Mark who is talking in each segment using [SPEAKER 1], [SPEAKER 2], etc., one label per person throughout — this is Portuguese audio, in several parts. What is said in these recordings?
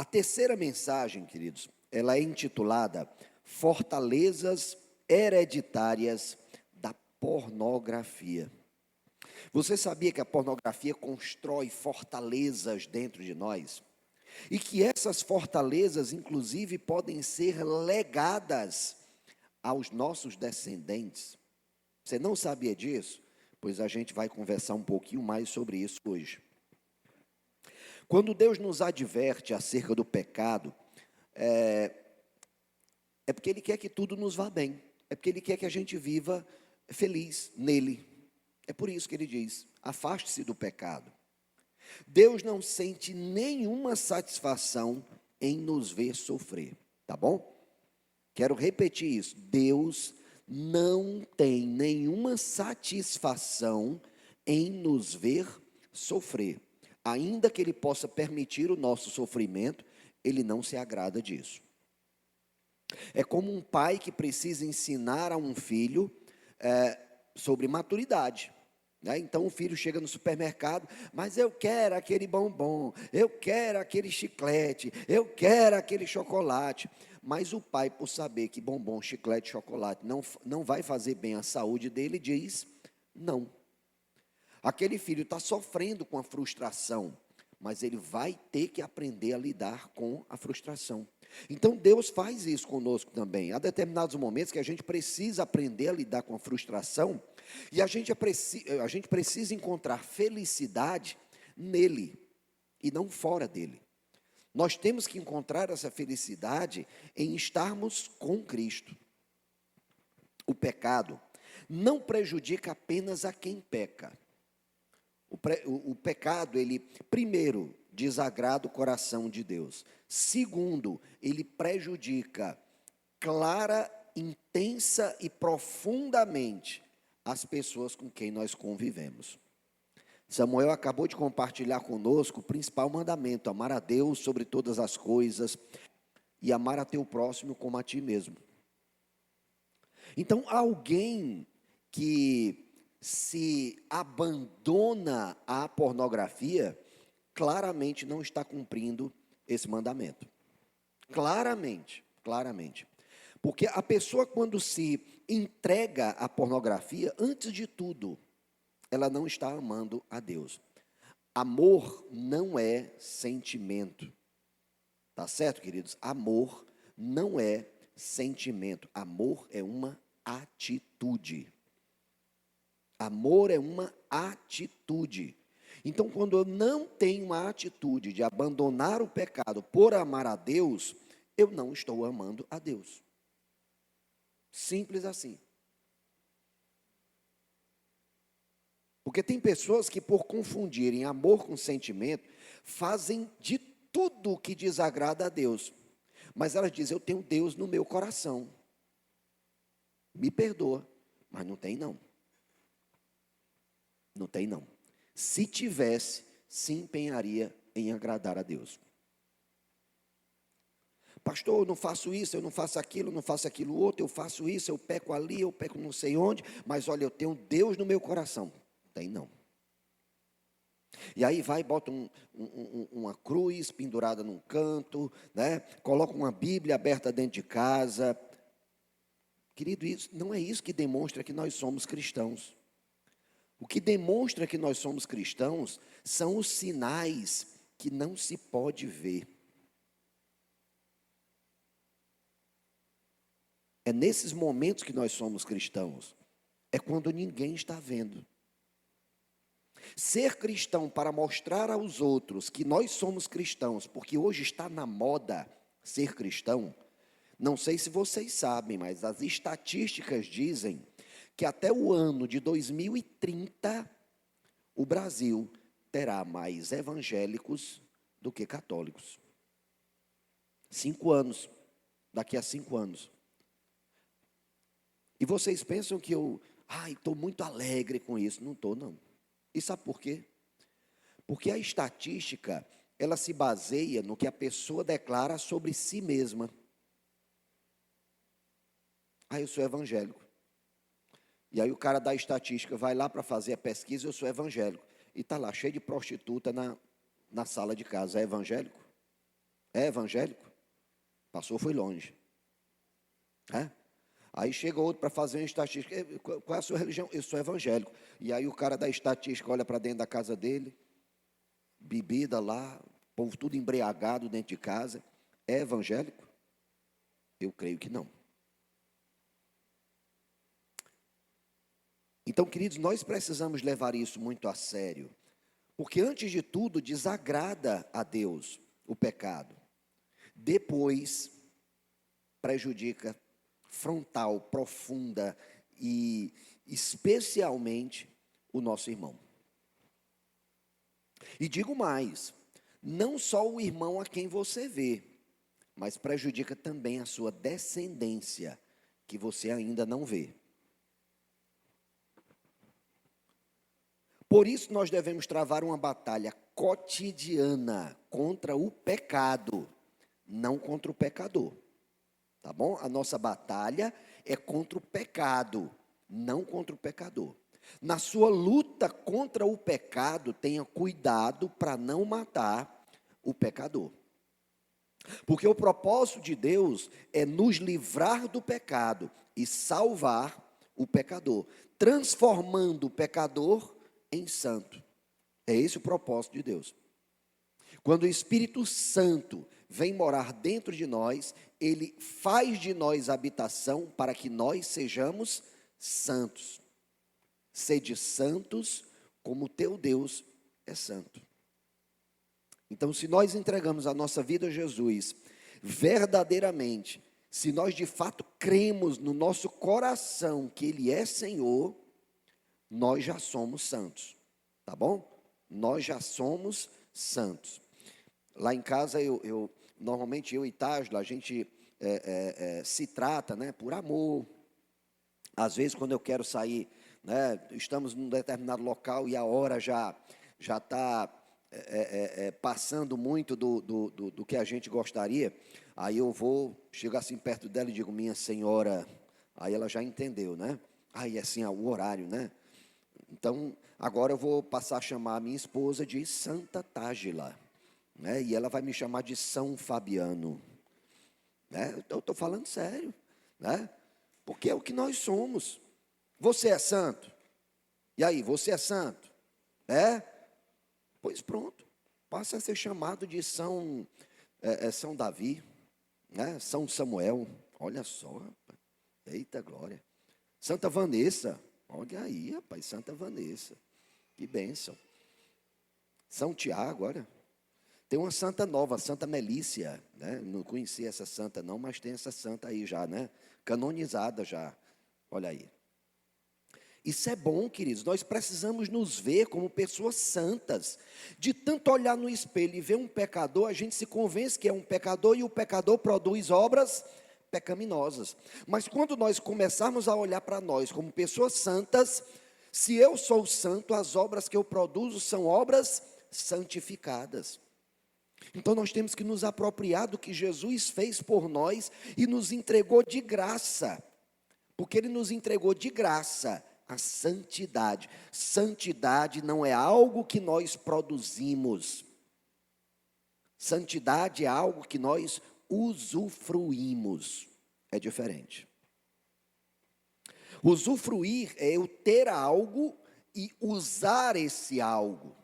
[SPEAKER 1] A terceira mensagem, queridos, ela é intitulada Fortalezas Hereditárias da Pornografia. Você sabia que a pornografia constrói fortalezas dentro de nós? E que essas fortalezas, inclusive, podem ser legadas aos nossos descendentes? Você não sabia disso? Pois a gente vai conversar um pouquinho mais sobre isso hoje. Quando Deus nos adverte acerca do pecado, é porque Ele quer que tudo nos vá bem. É porque Ele quer que a gente viva feliz nele. É por isso que Ele diz: afaste-se do pecado. Deus não sente nenhuma satisfação em nos ver sofrer, tá bom? Quero repetir isso. Deus não tem nenhuma satisfação em nos ver sofrer. Ainda que Ele possa permitir o nosso sofrimento, Ele não se agrada disso. É como um pai que precisa ensinar a um filho sobre maturidade. Então o filho chega no supermercado, mas eu quero aquele bombom, eu quero aquele chiclete, eu quero aquele chocolate. Mas o pai, por saber que bombom, chiclete, chocolate não vai fazer bem à saúde dele, diz não. Aquele filho está sofrendo com a frustração, mas ele vai ter que aprender a lidar com a frustração. Então Deus faz isso conosco também. Há determinados momentos que a gente precisa aprender a lidar com a frustração, e a gente precisa encontrar felicidade nele e não fora dele. Nós temos que encontrar essa felicidade em estarmos com Cristo. O pecado não prejudica apenas a quem peca. O pecado, ele, primeiro, desagrada o coração de Deus. Segundo, ele prejudica clara, intensa e profundamente as pessoas com quem nós convivemos. Samuel acabou de compartilhar conosco o principal mandamento: amar a Deus sobre todas as coisas e amar a teu próximo como a ti mesmo. Então, alguém que se abandona à pornografia, claramente não está cumprindo esse mandamento. Claramente. Porque a pessoa, quando se entrega à pornografia, antes de tudo, ela não está amando a Deus. Amor não é sentimento. Tá certo, queridos? Amor não é sentimento. Amor é uma atitude. Amor é uma atitude. Então, quando eu não tenho a atitude de abandonar o pecado por amar a Deus, eu não estou amando a Deus. Simples assim. Porque tem pessoas que, por confundirem amor com sentimento, fazem de tudo que desagrada a Deus. Mas elas dizem: eu tenho Deus no meu coração. Me perdoa. Mas não tem não. Não tem não. Se tivesse, se empenharia em agradar a Deus. Pastor, eu não faço isso, eu não faço aquilo, eu não faço aquilo outro, eu faço isso, eu peco ali, eu peco não sei onde, mas olha, eu tenho Deus no meu coração. Tem não. E aí vai, bota uma cruz pendurada num canto, né? Coloca uma Bíblia aberta dentro de casa. Querido, isso não é isso que demonstra que nós somos cristãos. O que demonstra que nós somos cristãos são os sinais que não se pode ver. É nesses momentos que nós somos cristãos. É quando ninguém está vendo. Ser cristão para mostrar aos outros que nós somos cristãos, porque hoje está na moda ser cristão. Não sei se vocês sabem, mas as estatísticas dizem que até o ano de 2030, o Brasil terá mais evangélicos do que católicos. 5 anos, daqui a 5 anos. E vocês pensam que estou muito alegre com isso. Não estou, não. E sabe por quê? Porque a estatística, ela se baseia no que a pessoa declara sobre si mesma. Eu sou evangélico. E aí o cara da estatística vai lá para fazer a pesquisa: eu sou evangélico. E está lá, cheio de prostituta na sala de casa. É evangélico? É evangélico? Passou, foi longe. É? Aí chega outro para fazer uma estatística. Qual é a sua religião? Eu sou evangélico. E aí o cara da estatística olha para dentro da casa dele, bebida lá, povo tudo embriagado dentro de casa. É evangélico? Eu creio que não. Então, queridos, nós precisamos levar isso muito a sério. Porque antes de tudo, desagrada a Deus o pecado. Depois, prejudica frontal, profunda e especialmente o nosso irmão. E digo mais, não só o irmão a quem você vê, mas prejudica também a sua descendência, que você ainda não vê. Por isso nós devemos travar uma batalha cotidiana contra o pecado, não contra o pecador. Tá bom? A nossa batalha é contra o pecado, não contra o pecador. Na sua luta contra o pecado, tenha cuidado para não matar o pecador. Porque o propósito de Deus é nos livrar do pecado e salvar o pecador, transformando o pecador em santo. É esse o propósito de Deus. Quando o Espírito Santo vem morar dentro de nós, ele faz de nós habitação para que nós sejamos santos. Sede santos, como o teu Deus é santo. Então, se nós entregamos a nossa vida a Jesus, verdadeiramente, se nós de fato cremos no nosso coração que Ele é Senhor, nós já somos santos, tá bom? Nós já somos santos. Lá em casa, normalmente eu e Tásla, a gente se trata, né, por amor. Às vezes, quando eu quero sair, né, estamos num determinado local e a hora já está passando muito do que a gente gostaria, aí eu chego assim perto dela e digo, minha senhora, aí ela já entendeu, né? Aí assim, o horário, né? Então, agora eu vou passar a chamar a minha esposa de Santa Tágila, né? E ela vai me chamar de São Fabiano, né? Eu estou falando sério, né? Porque é o que nós somos. Você é santo? E aí, você é santo? É? Pois pronto, passa a ser chamado de São Davi, né? São Samuel, olha só, rapaz. Eita glória. Santa Vanessa, olha aí, rapaz, Santa Vanessa, que bênção. São Tiago, olha, tem uma santa nova, Santa Melícia, né? Não conhecia essa santa não, mas tem essa santa aí já, né? Canonizada já, olha aí. Isso é bom, queridos, nós precisamos nos ver como pessoas santas. De tanto olhar no espelho e ver um pecador, a gente se convence que é um pecador e o pecador produz obras pecaminosas. Mas quando nós começarmos a olhar para nós como pessoas santas, se eu sou santo, as obras que eu produzo são obras santificadas. Então nós temos que nos apropriar do que Jesus fez por nós e nos entregou de graça. Porque Ele nos entregou de graça a santidade. Santidade não é algo que nós produzimos. Santidade é algo que nós usufruímos. É diferente. Usufruir é eu ter algo e usar esse algo.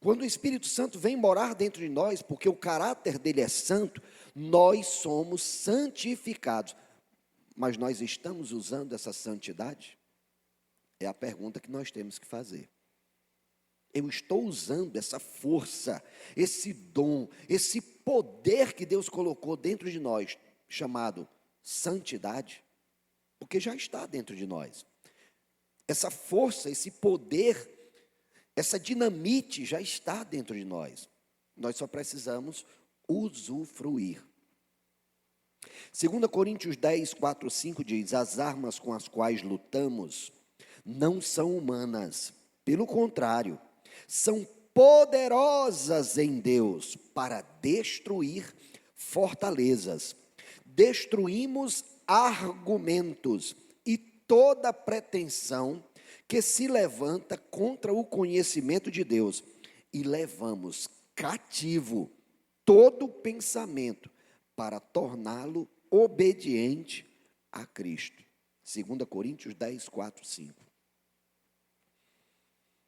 [SPEAKER 1] Quando o Espírito Santo vem morar dentro de nós, porque o caráter dele é santo, nós somos santificados. Mas nós estamos usando essa santidade? É a pergunta que nós temos que fazer. Eu estou usando essa força, esse dom, esse poder que Deus colocou dentro de nós, chamado santidade? Porque já está dentro de nós. Essa força, esse poder, essa dinamite já está dentro de nós. Nós só precisamos usufruir. 2 Coríntios 10, 4, 5 diz, as armas com as quais lutamos não são humanas, pelo contrário, são poderosas em Deus para destruir fortalezas. Destruímos argumentos e toda pretensão que se levanta contra o conhecimento de Deus e levamos cativo todo pensamento para torná-lo obediente a Cristo. 2 Coríntios 10, 4, 5.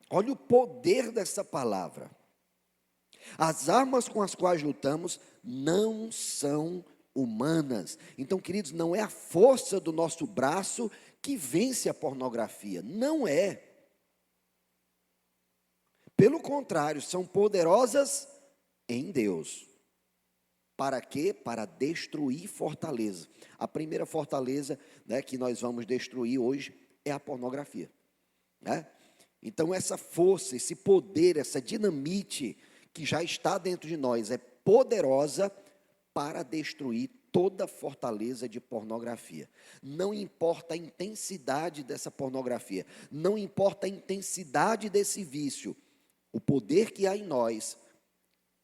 [SPEAKER 1] Olha o poder dessa palavra. As armas com as quais lutamos não são humanas. Então, queridos, não é a força do nosso braço que vence a pornografia. Não é. Pelo contrário, são poderosas em Deus. Para quê? Para destruir fortaleza. A primeira fortaleza, né, que nós vamos destruir hoje é a pornografia, né? Então essa força, esse poder, essa dinamite que já está dentro de nós é poderosa para destruir toda fortaleza de pornografia. Não importa a intensidade dessa pornografia, não importa a intensidade desse vício, o poder que há em nós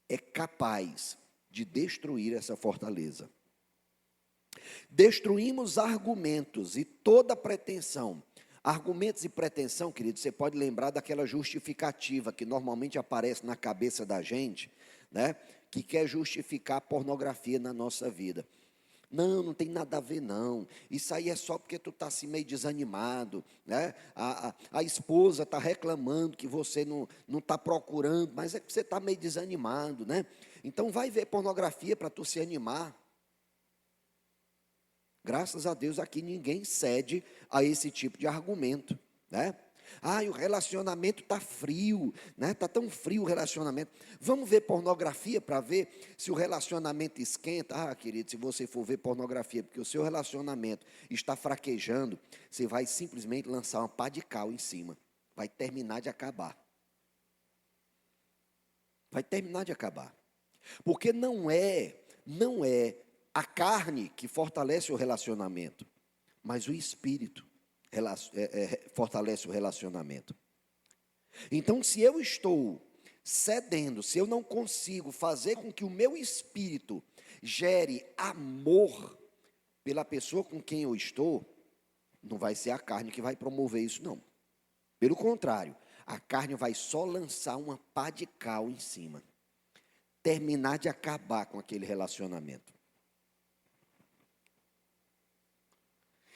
[SPEAKER 1] é capaz de destruir essa fortaleza. Destruímos argumentos e toda pretensão. Argumentos e pretensão, querido, você pode lembrar daquela justificativa que normalmente aparece na cabeça da gente, né? Que quer justificar a pornografia na nossa vida. Não, não tem nada a ver não, isso aí é só porque tu está assim meio desanimado, né? A esposa está reclamando que você não está procurando, mas é que você está meio desanimado, né? Então vai ver pornografia para tu se animar. Graças a Deus aqui ninguém cede a esse tipo de argumento, né? Ah, o relacionamento está frio, né? Está tão frio o relacionamento. Vamos ver pornografia para ver se o relacionamento esquenta. Ah, querido, se você for ver pornografia, porque o seu relacionamento está fraquejando, você vai simplesmente lançar uma pá de cal em cima. Vai terminar de acabar. Vai terminar de acabar. Porque não é a carne que fortalece o relacionamento, mas o espírito fortalece o relacionamento. Então, se eu estou cedendo, se eu não consigo fazer com que o meu espírito gere amor pela pessoa com quem eu estou, não vai ser a carne que vai promover isso, não. Pelo contrário, a carne vai só lançar uma pá de cal em cima, terminar de acabar com aquele relacionamento.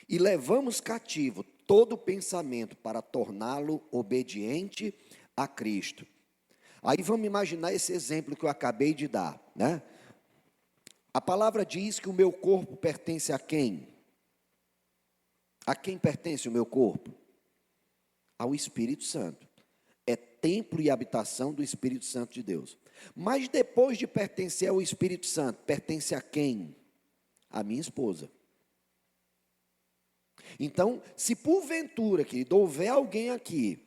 [SPEAKER 1] E levamos cativo todo pensamento para torná-lo obediente a Cristo. Aí vamos imaginar esse exemplo que eu acabei de dar, né? A palavra diz que o meu corpo pertence a quem? A quem pertence o meu corpo? Ao Espírito Santo. É templo e habitação do Espírito Santo de Deus. Mas depois de pertencer ao Espírito Santo, pertence a quem? A minha esposa. Então, se porventura, querido, houver alguém aqui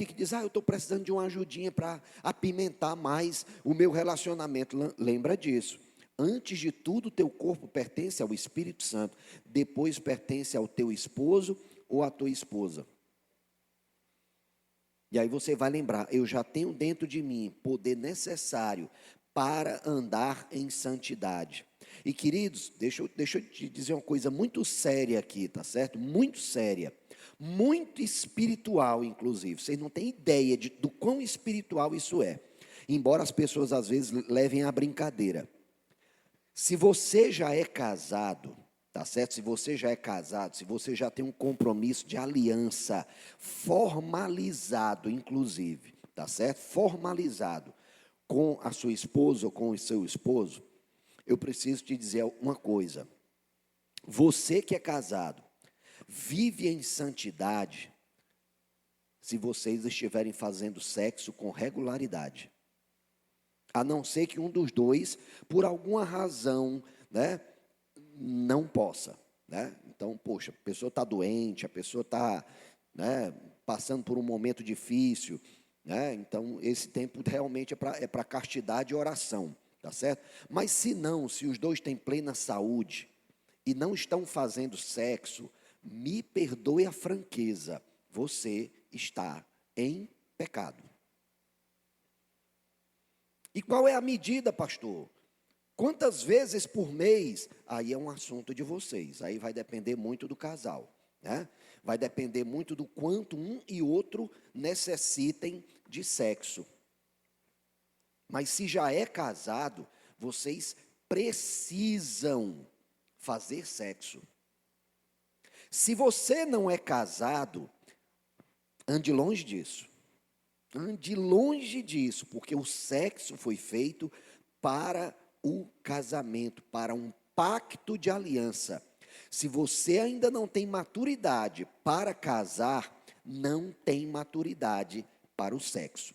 [SPEAKER 1] que diz, eu estou precisando de uma ajudinha para apimentar mais o meu relacionamento, lembra disso. Antes de tudo, teu corpo pertence ao Espírito Santo, depois pertence ao teu esposo ou à tua esposa. E aí você vai lembrar, eu já tenho dentro de mim poder necessário para andar em santidade. E queridos, deixa eu te dizer uma coisa muito séria aqui, tá certo? Muito séria, muito espiritual inclusive, vocês não têm ideia do quão espiritual isso é, embora as pessoas às vezes levem à brincadeira. Se você já é casado, tá certo? Se você já é casado, se você já tem um compromisso de aliança, formalizado inclusive, tá certo? Formalizado com a sua esposa ou com o seu esposo, eu preciso te dizer uma coisa. Você que é casado, vive em santidade se vocês estiverem fazendo sexo com regularidade. A não ser que um dos dois, por alguma razão, né, não possa, né? Então, poxa, a pessoa está doente, a pessoa está, né, passando por um momento difícil, né? Então, esse tempo realmente é para castidade e oração, tá certo? Mas se não, se os dois têm plena saúde e não estão fazendo sexo, me perdoe a franqueza, você está em pecado. E qual é a medida, pastor? Quantas vezes por mês? Aí é um assunto de vocês, aí vai depender muito do casal, né? Vai depender muito do quanto um e outro necessitem de sexo. Mas se já é casado, vocês precisam fazer sexo. Se você não é casado, ande longe disso. Ande longe disso, porque o sexo foi feito para o casamento, para um pacto de aliança. Se você ainda não tem maturidade para casar, não tem maturidade para o sexo.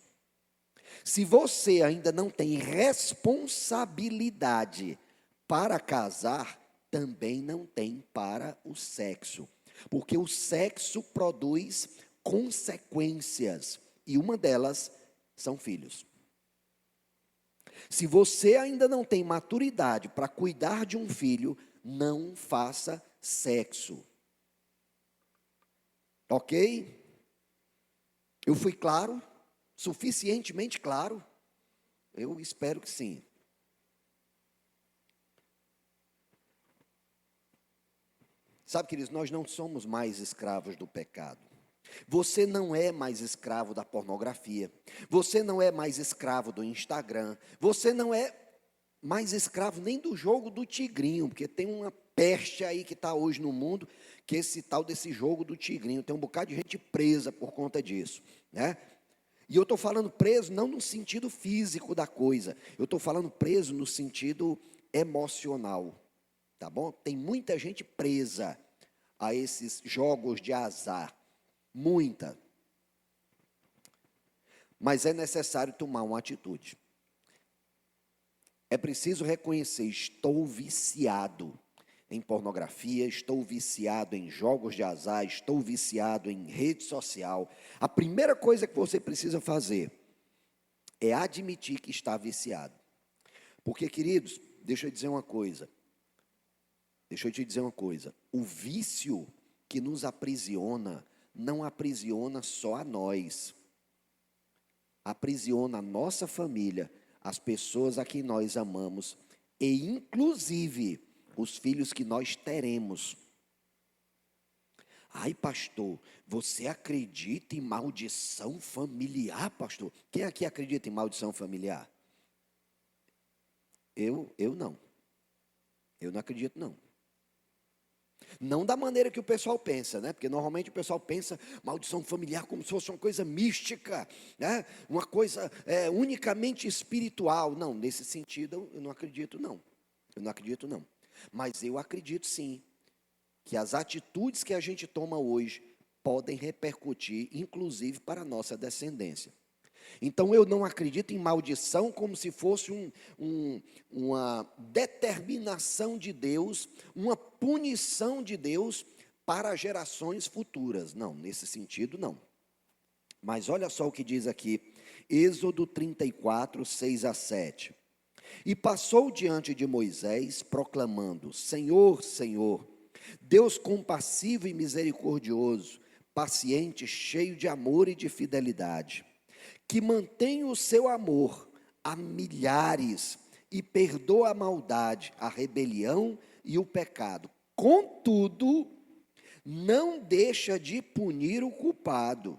[SPEAKER 1] Se você ainda não tem responsabilidade para casar, também não tem para o sexo. Porque o sexo produz consequências, e uma delas são filhos. Se você ainda não tem maturidade para cuidar de um filho, não faça sexo. Ok? Eu fui claro? Suficientemente claro? Eu espero que sim. Sabe, queridos, nós não somos mais escravos do pecado. Você não é mais escravo da pornografia. Você não é mais escravo do Instagram. Você não é mais escravo nem do jogo do tigrinho, porque tem uma peste aí que está hoje no mundo, que é esse tal desse jogo do tigrinho. Tem um bocado de gente presa por conta disso, né? E eu estou falando preso não no sentido físico da coisa, eu estou falando preso no sentido emocional, tá bom? Tem muita gente presa a esses jogos de azar, muita. Mas é necessário tomar uma atitude. É preciso reconhecer, estou viciado em pornografia, estou viciado em jogos de azar, estou viciado em rede social. A primeira coisa que você precisa fazer é admitir que está viciado. Porque, queridos, deixa eu te dizer uma coisa. O vício que nos aprisiona, não aprisiona só a nós. Aprisiona a nossa família, as pessoas a quem nós amamos e, inclusive, os filhos que nós teremos. Ai, pastor, você acredita em maldição familiar, pastor? Quem aqui acredita em maldição familiar? Eu não. Eu não acredito, não. Não da maneira que o pessoal pensa, né? Porque normalmente o pessoal pensa maldição familiar como se fosse uma coisa mística, né? Uma coisa unicamente espiritual. Não, nesse sentido eu não acredito, não. Eu não acredito, não. Mas eu acredito sim, que as atitudes que a gente toma hoje podem repercutir, inclusive, para a nossa descendência. Então, eu não acredito em maldição como se fosse uma determinação de Deus, uma punição de Deus para gerações futuras. Não, nesse sentido, não. Mas olha só o que diz aqui, Êxodo 34, 6 a 7. E passou diante de Moisés, proclamando: Senhor, Senhor, Deus compassivo e misericordioso, paciente, cheio de amor e de fidelidade, que mantém o seu amor a milhares e perdoa a maldade, a rebelião e o pecado. Contudo, não deixa de punir o culpado.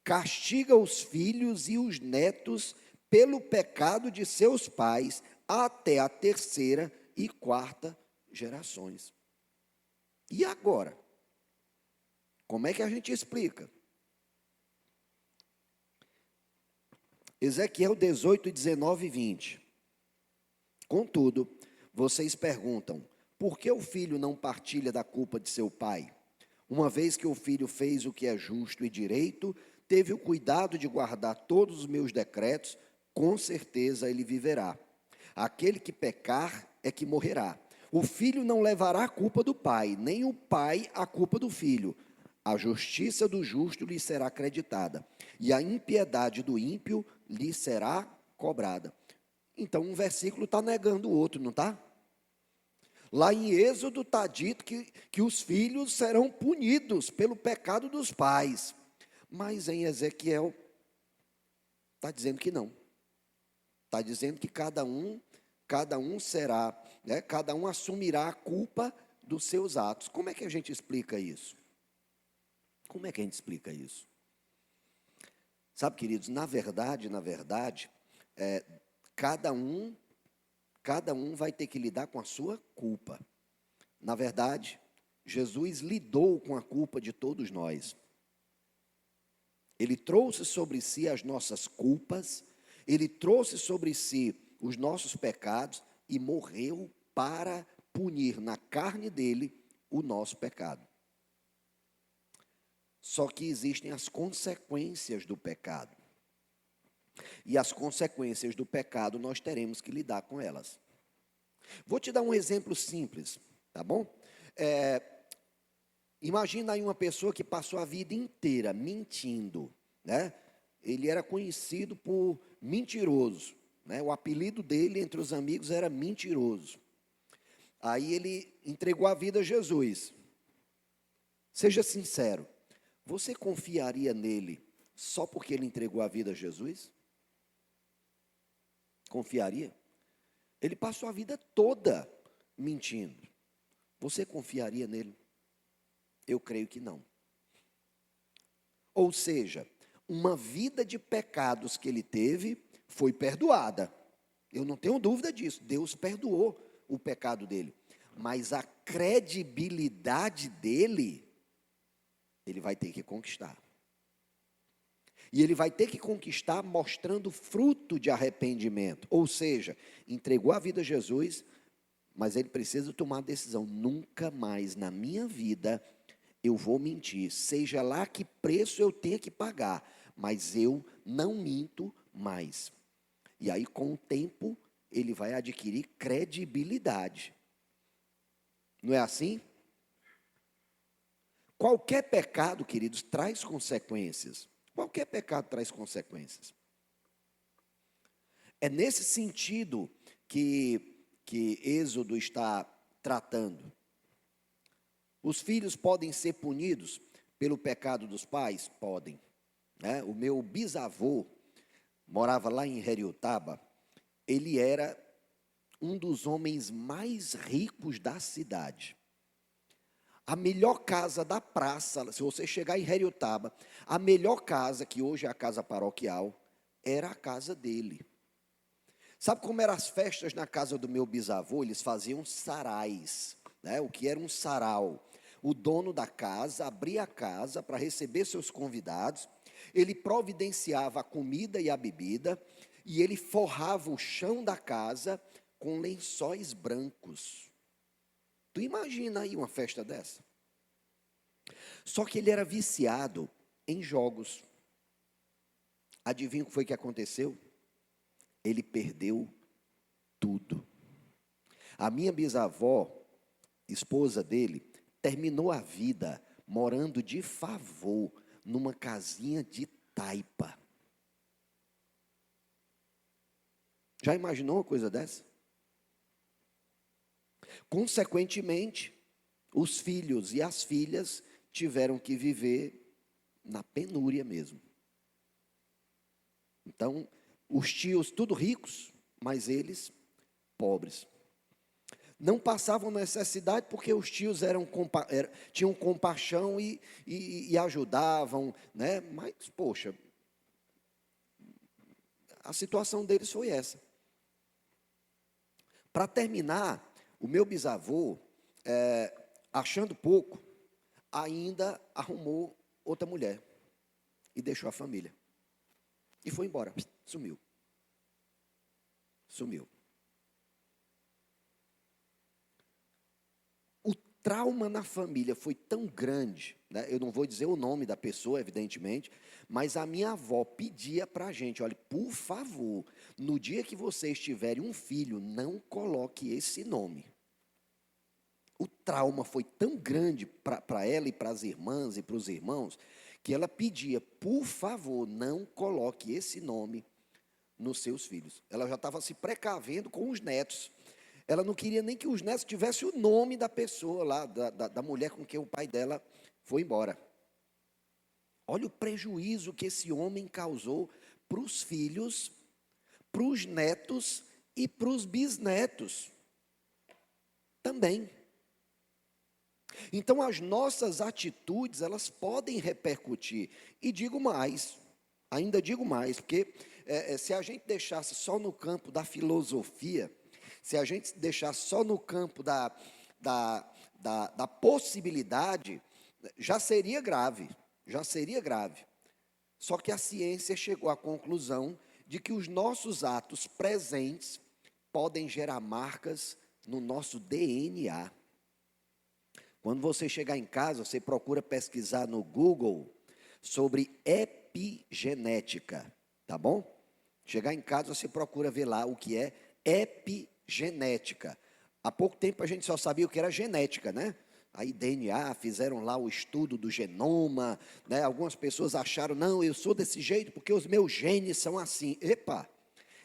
[SPEAKER 1] Castiga os filhos e os netos pelo pecado de seus pais até a terceira e quarta gerações. E agora? Como é que a gente explica? Ezequiel 18, 19 e 20. Contudo, vocês perguntam, por que o filho não partilha da culpa de seu pai? Uma vez que o filho fez o que é justo e direito, teve o cuidado de guardar todos os meus decretos, com certeza ele viverá. Aquele que pecar é que morrerá. O filho não levará a culpa do pai, nem o pai a culpa do filho. A justiça do justo lhe será acreditada, e a impiedade do ímpio lhe será cobrada. Então, um versículo está negando o outro, não está? Lá em Êxodo está dito que os filhos serão punidos pelo pecado dos pais. Mas em Ezequiel está dizendo que não. Está dizendo que cada um será, né, cada um assumirá a culpa dos seus atos. Como é que a gente explica isso? Como é que a gente explica isso? Sabe, queridos, na verdade, cada um, cada um vai ter que lidar com a sua culpa. Na verdade, Jesus lidou com a culpa de todos nós. Ele trouxe sobre si as nossas culpas, ele trouxe sobre si os nossos pecados e morreu para punir na carne dele o nosso pecado. Só que existem as consequências do pecado. E as consequências do pecado nós teremos que lidar com elas. Vou te dar um exemplo simples, tá bom? Imagina aí uma pessoa que passou a vida inteira mentindo, né? Ele era conhecido por mentiroso, né? O apelido dele entre os amigos era mentiroso. Aí ele entregou a vida a Jesus. Seja sincero, você confiaria nele só porque ele entregou a vida a Jesus? Confiaria? Ele passou a vida toda mentindo. Você confiaria nele? Eu creio que não. Ou seja, uma vida de pecados que ele teve foi perdoada. Eu não tenho dúvida disso. Deus perdoou o pecado dele. Mas a credibilidade dele, ele vai ter que conquistar. E ele vai ter que conquistar mostrando fruto de arrependimento. Ou seja, entregou a vida a Jesus, mas ele precisa tomar a decisão. Nunca mais na minha vida eu vou mentir. Seja lá que preço eu tenha que pagar, mas eu não minto mais. E aí, com o tempo, ele vai adquirir credibilidade. Não é assim? Qualquer pecado, queridos, traz consequências. Qualquer pecado traz consequências. É nesse sentido que Êxodo está tratando. Os filhos podem ser punidos pelo pecado dos pais? Podem. Né? O meu bisavô morava lá em Heriotaba. Ele era um dos homens mais ricos da cidade. A melhor casa da praça, se você chegar em Heriotaba, a melhor casa, que hoje é a casa paroquial, era a casa dele. Sabe como eram as festas na casa do meu bisavô? Eles faziam sarais, né? O que era um sarau? O dono da casa abria a casa para receber seus convidados, ele providenciava a comida e a bebida, e ele forrava o chão da casa com lençóis brancos. Tu imagina aí uma festa dessa? Só que ele era viciado em jogos. Adivinha o que foi que aconteceu? Ele perdeu tudo. A minha bisavó, esposa dele, terminou a vida morando de favor numa casinha de taipa. Já imaginou uma coisa dessa? Consequentemente, os filhos e as filhas tiveram que viver na penúria mesmo. Então, os tios tudo ricos, mas eles pobres. Não passavam necessidade porque os tios tinham compaixão e ajudavam, né? Mas, poxa, a situação deles foi essa. Para terminar, o meu bisavô, achando pouco, ainda arrumou outra mulher e deixou a família. E foi embora, sumiu. Sumiu. O trauma na família foi tão grande, né? Eu não vou dizer o nome da pessoa, evidentemente, mas a minha avó pedia para a gente, olha, por favor, no dia que vocês tiverem um filho, não coloque esse nome. O trauma foi tão grande para ela e para as irmãs e para os irmãos, que ela pedia, por favor, não coloque esse nome nos seus filhos. Ela já estava se precavendo com os netos. Ela não queria nem que os netos tivessem o nome da pessoa lá, da mulher com quem o pai dela foi embora. Olha o prejuízo que esse homem causou para os filhos, para os netos e para os bisnetos também. Então, as nossas atitudes, elas podem repercutir. E digo mais, ainda digo mais, porque se a gente deixasse só no campo da filosofia, se a gente deixasse só no campo da possibilidade, já seria grave, já seria grave. Só que a ciência chegou à conclusão de que os nossos atos presentes podem gerar marcas no nosso DNA. Quando você chegar em casa, você procura pesquisar no Google sobre epigenética, tá bom? Chegar em casa, você procura ver lá o que é epigenética. Há pouco tempo a gente só sabia o que era genética, né? Aí DNA, fizeram lá o estudo do genoma, né? Algumas pessoas acharam, não, eu sou desse jeito porque os meus genes são assim. Epa,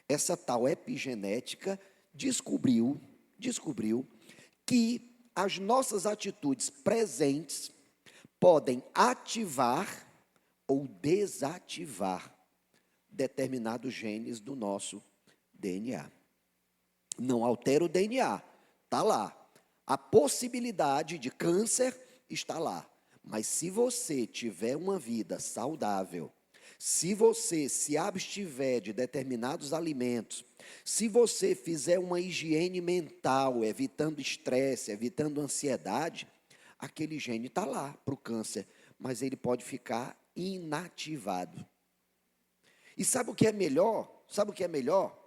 [SPEAKER 1] essa tal epigenética descobriu que as nossas atitudes presentes podem ativar ou desativar determinados genes do nosso DNA. Não altera o DNA, está lá. A possibilidade de câncer está lá. Mas se você tiver uma vida saudável, se você se abstiver de determinados alimentos, se você fizer uma higiene mental, evitando estresse, evitando ansiedade, aquele gene está lá para o câncer, mas ele pode ficar inativado. E sabe o que é melhor? Sabe o que é melhor?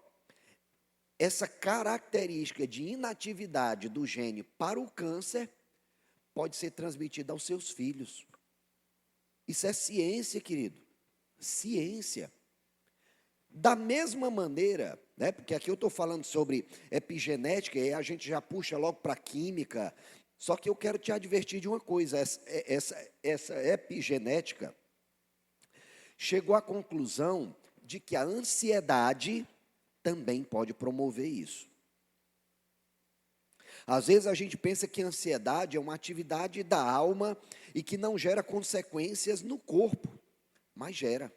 [SPEAKER 1] Essa característica de inatividade do gene para o câncer pode ser transmitida aos seus filhos. Isso é ciência, querido. Ciência. Da mesma maneira, né, porque aqui eu estou falando sobre epigenética, e a gente já puxa logo para a química, só que eu quero te advertir de uma coisa, essa epigenética chegou à conclusão de que a ansiedade também pode promover isso. Às vezes a gente pensa que a ansiedade é uma atividade da alma e que não gera consequências no corpo, mas gera.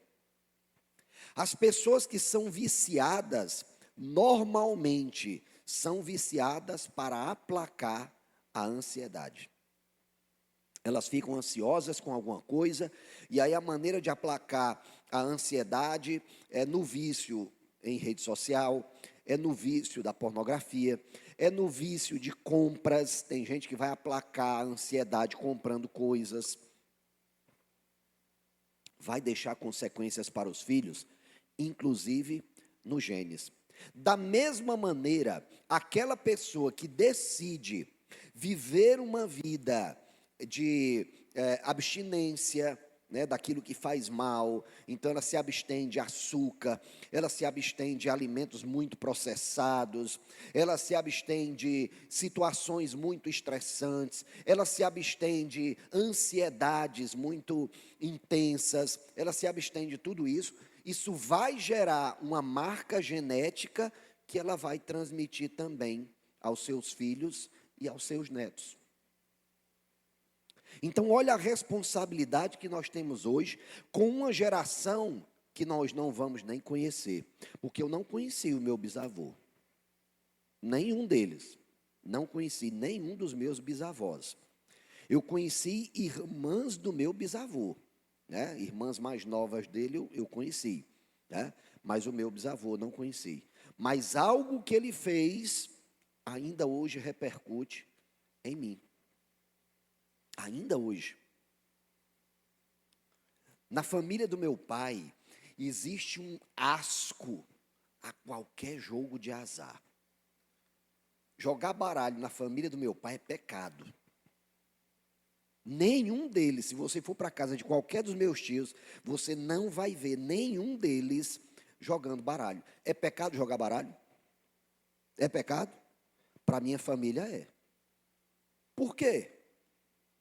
[SPEAKER 1] As pessoas que são viciadas, normalmente, são viciadas para aplacar a ansiedade. Elas ficam ansiosas com alguma coisa, e aí a maneira de aplacar a ansiedade é no vício em rede social, é no vício da pornografia, é no vício de compras. Tem gente que vai aplacar a ansiedade comprando coisas. Vai deixar consequências para os filhos, inclusive nos genes. Da mesma maneira, aquela pessoa que decide viver uma vida de abstinência, né, daquilo que faz mal, então ela se abstém de açúcar, ela se abstém de alimentos muito processados, ela se abstém de situações muito estressantes, ela se abstém de ansiedades muito intensas, ela se abstém de tudo isso. Isso vai gerar uma marca genética que ela vai transmitir também aos seus filhos e aos seus netos. Então, olha a responsabilidade que nós temos hoje com uma geração que nós não vamos nem conhecer. Porque eu não conheci o meu bisavô. Nenhum deles. Não conheci nenhum dos meus bisavós. Eu conheci irmãs do meu bisavô, né? Irmãs mais novas dele eu conheci, né? Mas o meu bisavô não conheci. Mas algo que ele fez ainda hoje repercute em mim. Ainda hoje. Na família do meu pai, existe um asco a qualquer jogo de azar. Jogar baralho na família do meu pai é pecado. Nenhum deles, se você for para a casa de qualquer dos meus tios, você não vai ver nenhum deles jogando baralho. É pecado jogar baralho? É pecado? Para minha família é. Por quê?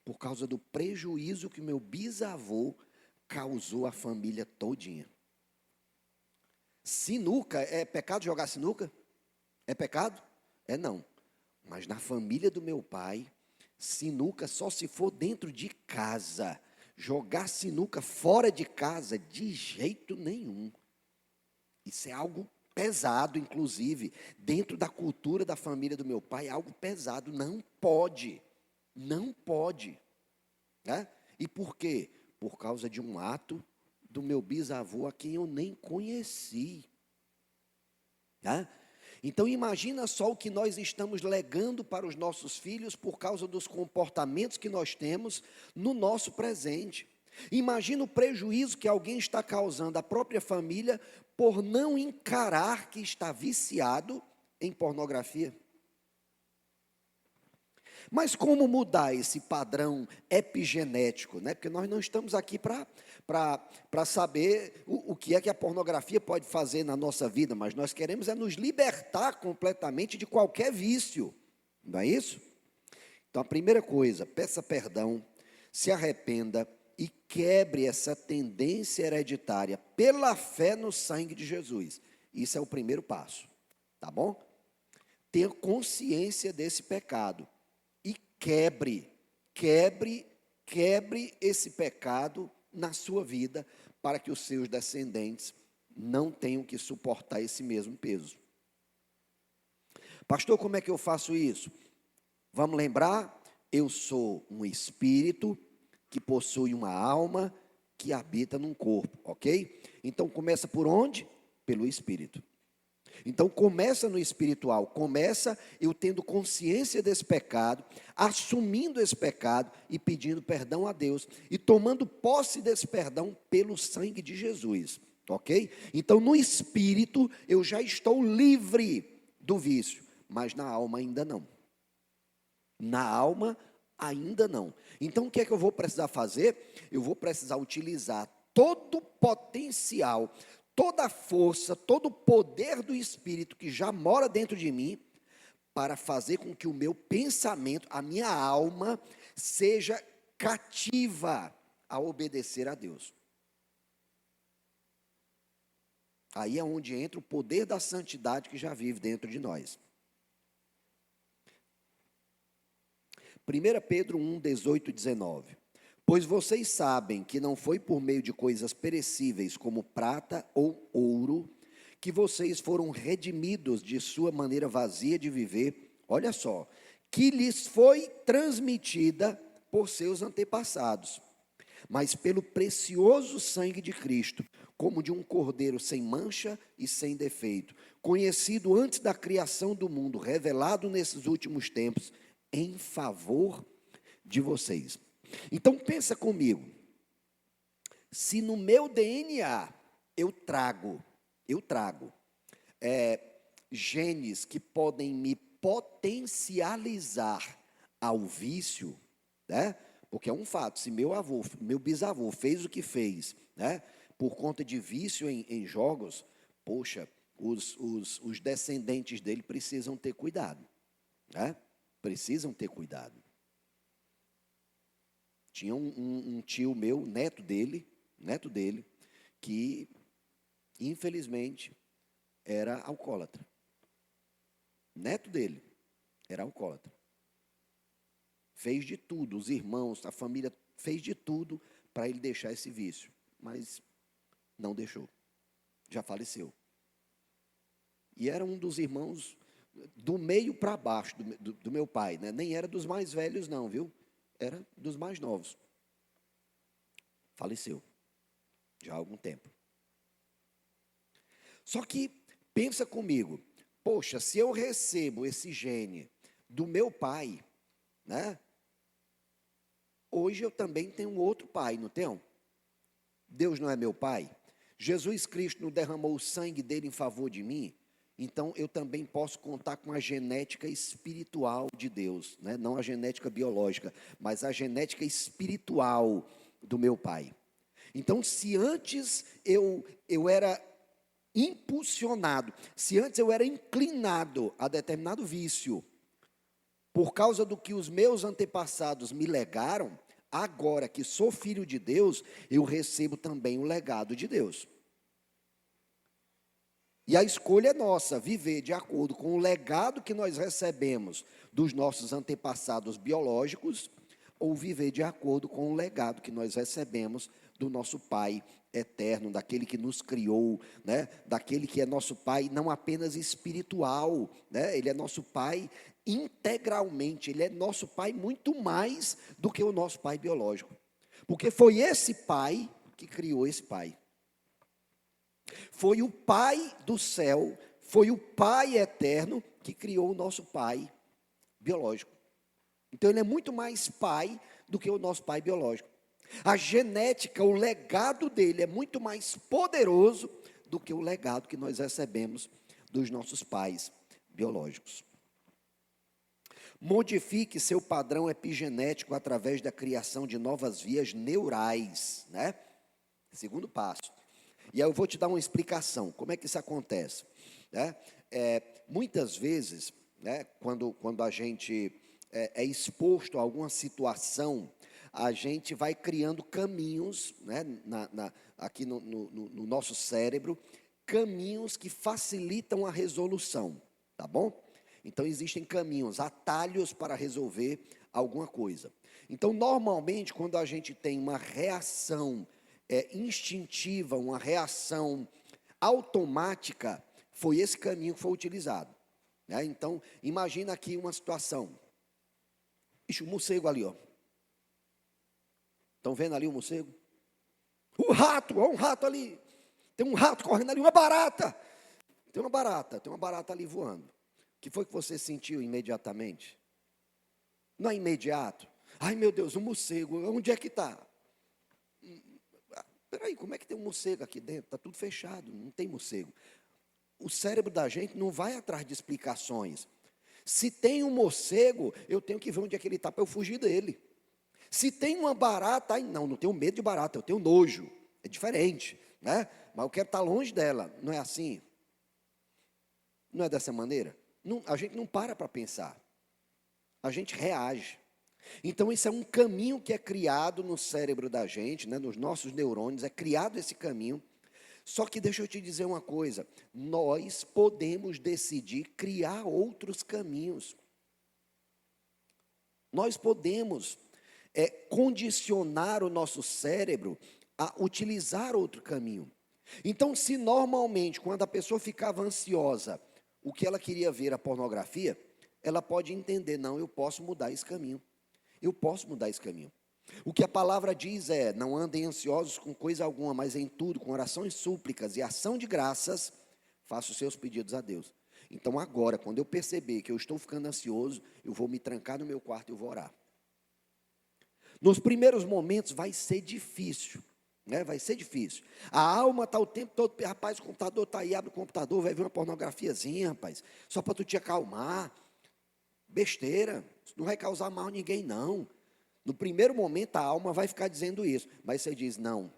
[SPEAKER 1] Por causa do prejuízo que meu bisavô causou à família todinha. Sinuca, é pecado jogar sinuca? É pecado? É não. Mas na família do meu pai, sinuca só se for dentro de casa. Jogar sinuca fora de casa, de jeito nenhum. Isso é algo pesado, inclusive. Dentro da cultura da família do meu pai, é algo pesado. Não pode. Não pode. Né? E por quê? Por causa de um ato do meu bisavô, a quem eu nem conheci. Tá? Então imagina só o que nós estamos legando para os nossos filhos por causa dos comportamentos que nós temos no nosso presente. Imagina o prejuízo que alguém está causando à própria família por não encarar que está viciado em pornografia. Mas como mudar esse padrão epigenético, né? Porque nós não estamos aqui para saber o que é que a pornografia pode fazer na nossa vida, mas nós queremos é nos libertar completamente de qualquer vício, não é isso? Então a primeira coisa, peça perdão, se arrependa e quebre essa tendência hereditária pela fé no sangue de Jesus. Isso é o primeiro passo, tá bom? Tenha consciência desse pecado. Quebre esse pecado na sua vida, para que os seus descendentes não tenham que suportar esse mesmo peso. Pastor, como é que eu faço isso? Vamos lembrar, eu sou um espírito que possui uma alma que habita num corpo, ok? Então começa por onde? Pelo espírito. Então começa no espiritual, começa eu tendo consciência desse pecado, assumindo esse pecado e pedindo perdão a Deus, e tomando posse desse perdão pelo sangue de Jesus, ok? Então no espírito eu já estou livre do vício, mas na alma ainda não. Na alma ainda não. Então o que é que eu vou precisar fazer? Eu vou precisar utilizar todo o potencial, toda a força, todo o poder do Espírito que já mora dentro de mim, para fazer com que o meu pensamento, a minha alma, seja cativa a obedecer a Deus. Aí é onde entra o poder da santidade que já vive dentro de nós. 1 Pedro 1, 18 e 19. Pois vocês sabem que não foi por meio de coisas perecíveis, como prata ou ouro, que vocês foram redimidos de sua maneira vazia de viver, olha só, que lhes foi transmitida por seus antepassados, mas pelo precioso sangue de Cristo, como de um cordeiro sem mancha e sem defeito, conhecido antes da criação do mundo, revelado nesses últimos tempos, em favor de vocês. Então pensa comigo, se no meu DNA eu trago genes que podem me potencializar ao vício, né? Porque é um fato, se meu bisavô fez o que fez, né? Por conta de vício em jogos, poxa, os descendentes dele precisam ter cuidado, né? Precisam ter cuidado. Tinha um tio meu, neto dele, que infelizmente era alcoólatra. Neto dele era alcoólatra. Fez de tudo, os irmãos, a família fez de tudo para ele deixar esse vício, mas não deixou. Já faleceu. E era um dos irmãos do meio para baixo do meu pai, né? Nem era dos mais velhos não, viu? Era dos mais novos. Faleceu, já há algum tempo. Só que, pensa comigo, poxa, se eu recebo esse gene do meu pai, né? Hoje eu também tenho um outro pai, não tenho? Deus não é meu pai? Jesus Cristo não derramou o sangue dele em favor de mim? Então eu também posso contar com a genética espiritual de Deus, né? Não a genética biológica, mas a genética espiritual do meu pai. Então se antes eu era impulsionado, se antes eu era inclinado a determinado vício, por causa do que os meus antepassados me legaram, agora que sou filho de Deus, eu recebo também o legado de Deus. E a escolha é nossa, viver de acordo com o legado que nós recebemos dos nossos antepassados biológicos, ou viver de acordo com o legado que nós recebemos do nosso Pai eterno, daquele que nos criou, né? Daquele que é nosso Pai não apenas espiritual, né? Ele é nosso Pai integralmente, Ele é nosso Pai muito mais do que o nosso Pai biológico, porque foi esse Pai que criou esse Pai. Foi o Pai do céu, foi o Pai eterno que criou o nosso pai biológico. Então ele é muito mais pai do que o nosso pai biológico. A genética, o legado dele é muito mais poderoso do que o legado que nós recebemos dos nossos pais biológicos. Modifique seu padrão epigenético através da criação de novas vias neurais, né? Segundo passo. E aí eu vou te dar uma explicação, como é que isso acontece, né? Muitas vezes, né, quando a gente é exposto a alguma situação, a gente vai criando caminhos, né, aqui no nosso cérebro, caminhos que facilitam a resolução, tá bom? Então, existem caminhos, atalhos para resolver alguma coisa. Então, normalmente, quando a gente tem uma reação instintiva, uma reação automática, foi esse caminho que foi utilizado, né? Então, imagina aqui uma situação. Ixi, o morcego ali, ó. Estão vendo ali o morcego? O rato, olha um rato ali. Tem um rato correndo ali, uma barata. Tem uma barata ali voando. O que foi que você sentiu imediatamente? Não é imediato? Ai, meu Deus, um morcego, onde é que está? Peraí, como é que tem um morcego aqui dentro? Está tudo fechado, não tem morcego. O cérebro da gente não vai atrás de explicações. Se tem um morcego, eu tenho que ver onde é que ele está para eu fugir dele. Se tem uma barata, ai, não tenho medo de barata, eu tenho nojo. É diferente, né? Mas eu quero estar longe dela. Não é assim? Não é dessa maneira? Não, a gente não para pensar. A gente reage. Então, esse é um caminho que é criado no cérebro da gente, né, nos nossos neurônios, é criado esse caminho. Só que deixa eu te dizer uma coisa, nós podemos decidir criar outros caminhos. Nós podemos condicionar o nosso cérebro a utilizar outro caminho. Então, se normalmente, quando a pessoa ficava ansiosa, o que ela queria ver a pornografia, ela pode entender, não, eu posso mudar esse caminho. Eu posso mudar esse caminho. O que a palavra diz é, não andem ansiosos com coisa alguma, mas em tudo, com orações, súplicas e ação de graças, faça os seus pedidos a Deus. Então agora, quando eu perceber que eu estou ficando ansioso, eu vou me trancar no meu quarto e eu vou orar. Nos primeiros momentos vai ser difícil, né? Vai ser difícil. A alma está o tempo todo, rapaz, o computador está aí, abre o computador, vai ver uma pornografiazinha, rapaz, só para tu te acalmar. Besteira, isso não vai causar mal a ninguém, não. No primeiro momento a alma vai ficar dizendo isso, mas você diz, não,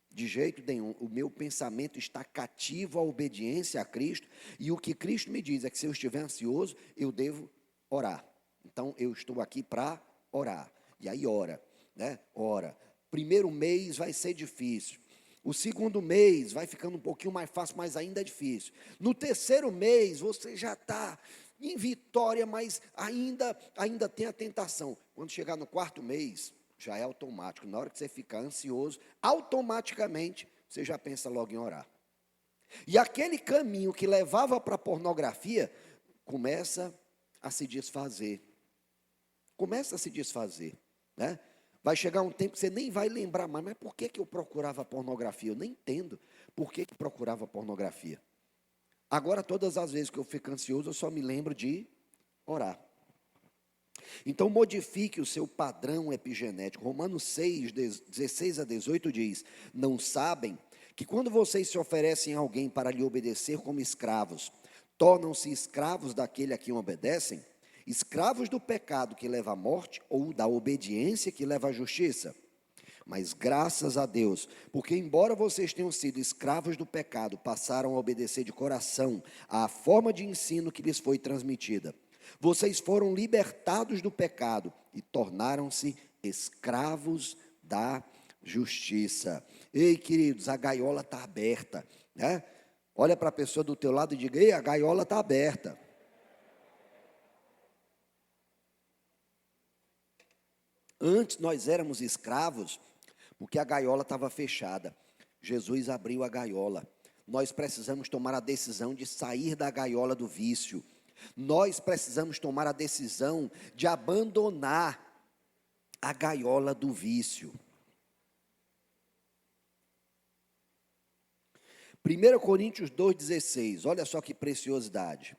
[SPEAKER 1] de jeito nenhum, o meu pensamento está cativo à obediência a Cristo, e o que Cristo me diz é que se eu estiver ansioso, eu devo orar. Então eu estou aqui para orar, e aí ora, né? Ora. Primeiro mês vai ser difícil, o segundo mês vai ficando um pouquinho mais fácil, mas ainda é difícil. No terceiro mês você já está em vitória, mas ainda tem a tentação. Quando chegar no quarto mês, já é automático. Na hora que você ficar ansioso, automaticamente você já pensa logo em orar. E aquele caminho que levava para a pornografia começa a se desfazer. Começa a se desfazer, né? Vai chegar um tempo que você nem vai lembrar mais, mas por que eu procurava pornografia? Eu nem entendo por que procurava pornografia. Agora, todas as vezes que eu fico ansioso, eu só me lembro de orar. Então, modifique o seu padrão epigenético. Romanos 6, 16 a 18 diz, não sabem que quando vocês se oferecem a alguém para lhe obedecer como escravos, tornam-se escravos daquele a quem obedecem? Escravos do pecado que leva à morte ou da obediência que leva à justiça? Mas graças a Deus, porque embora vocês tenham sido escravos do pecado, passaram a obedecer de coração à forma de ensino que lhes foi transmitida. Vocês foram libertados do pecado e tornaram-se escravos da justiça. Ei, queridos, a gaiola está aberta, né? Olha para a pessoa do teu lado e diga, ei, a gaiola está aberta. Antes nós éramos escravos, porque a gaiola estava fechada. Jesus abriu a gaiola. Nós precisamos tomar a decisão de sair da gaiola do vício. Nós precisamos tomar a decisão de abandonar a gaiola do vício. 1 Coríntios 2,16, olha só que preciosidade.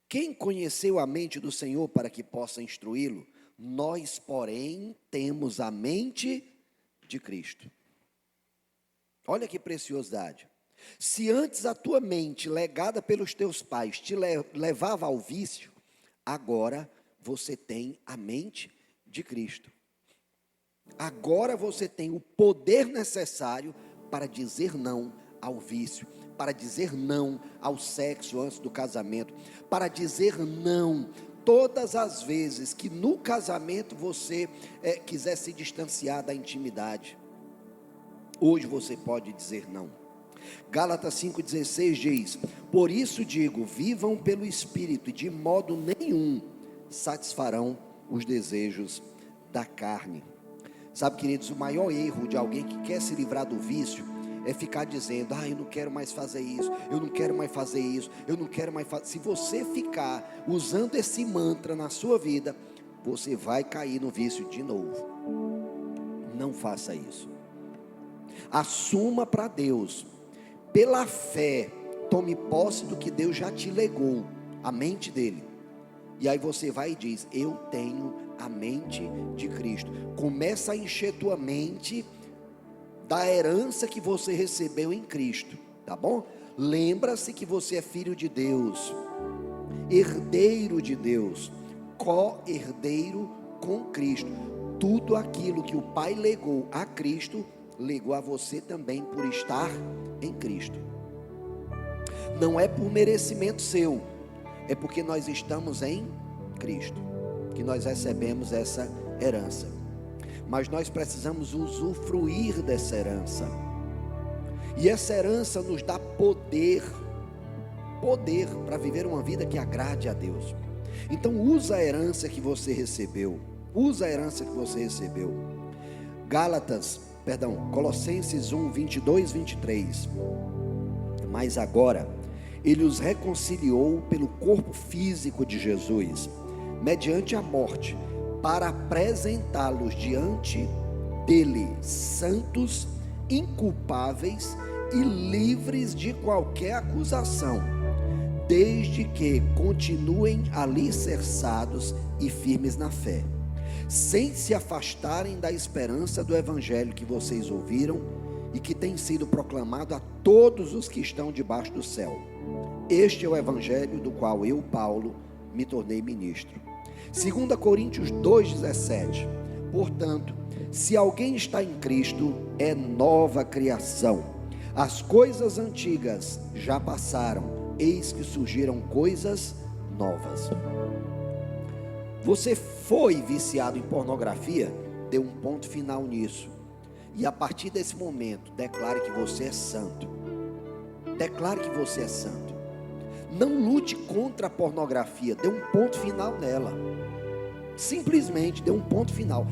[SPEAKER 1] Quem conheceu a mente do Senhor para que possa instruí-lo? Nós, porém, temos a mente de Cristo. Olha que preciosidade. Se antes a tua mente, legada pelos teus pais, te levava ao vício, agora você tem a mente de Cristo. Agora você tem o poder necessário para dizer não ao vício, para dizer não ao sexo antes do casamento, para dizer não todas as vezes que no casamento você quiser se distanciar da intimidade. Hoje você pode dizer não. Gálatas 5,16 diz: por isso digo, vivam pelo Espírito, e de modo nenhum satisfarão os desejos da carne. Sabe, queridos, o maior erro de alguém que quer se livrar do vício é ficar dizendo: eu não quero mais fazer isso, eu não quero mais fazer isso, eu não quero mais fazer. Se você ficar usando esse mantra na sua vida, você vai cair no vício de novo. Não faça isso. Assuma para Deus, pela fé, tome posse do que Deus já te legou, a mente dele. E aí você vai e diz: eu tenho a mente de Cristo. Começa a encher tua mente da herança que você recebeu em Cristo, tá bom? Lembra-se que você é filho de Deus, herdeiro de Deus, co-herdeiro com Cristo. Tudo aquilo que o Pai legou a Cristo, legou a você também por estar em Cristo. Não é por merecimento seu, é porque nós estamos em Cristo que nós recebemos essa herança. Mas nós precisamos usufruir dessa herança. E essa herança nos dá poder para viver uma vida que agrade a Deus. Então usa a herança que você recebeu. Colossenses 1, 22, 23. Mas agora, Ele os reconciliou pelo corpo físico de Jesus, mediante a morte, para apresentá-los diante dele, santos, inculpáveis e livres de qualquer acusação, desde que continuem alicerçados e firmes na fé, sem se afastarem da esperança do evangelho que vocês ouviram e que tem sido proclamado a todos os que estão debaixo do céu. Este é o evangelho do qual eu, Paulo, me tornei ministro. 2 Coríntios 2,17. Portanto, se alguém está em Cristo, é nova criação. As coisas antigas já passaram, eis que surgiram coisas novas. Você foi viciado em pornografia? Dê um ponto final nisso. E a partir desse momento, declare que você é santo. Declare que você é santo. Não lute contra a pornografia, dê um ponto final nela. Simplesmente dê um ponto final.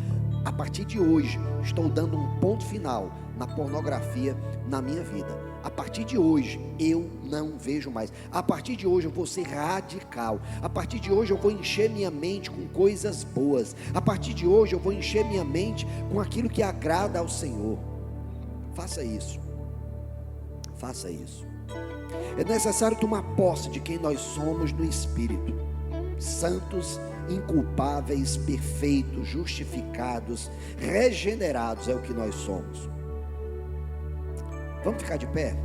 [SPEAKER 1] A partir de hoje, estou dando um ponto final na pornografia na minha vida. A partir de hoje, eu não vejo mais. A partir de hoje, eu vou ser radical. A partir de hoje, eu vou encher minha mente com coisas boas. A partir de hoje, eu vou encher minha mente com aquilo que agrada ao Senhor. Faça isso. Faça isso. É necessário tomar posse de quem nós somos no Espírito. Santos, inculpáveis, perfeitos, justificados, regenerados é o que nós somos. Vamos ficar de pé?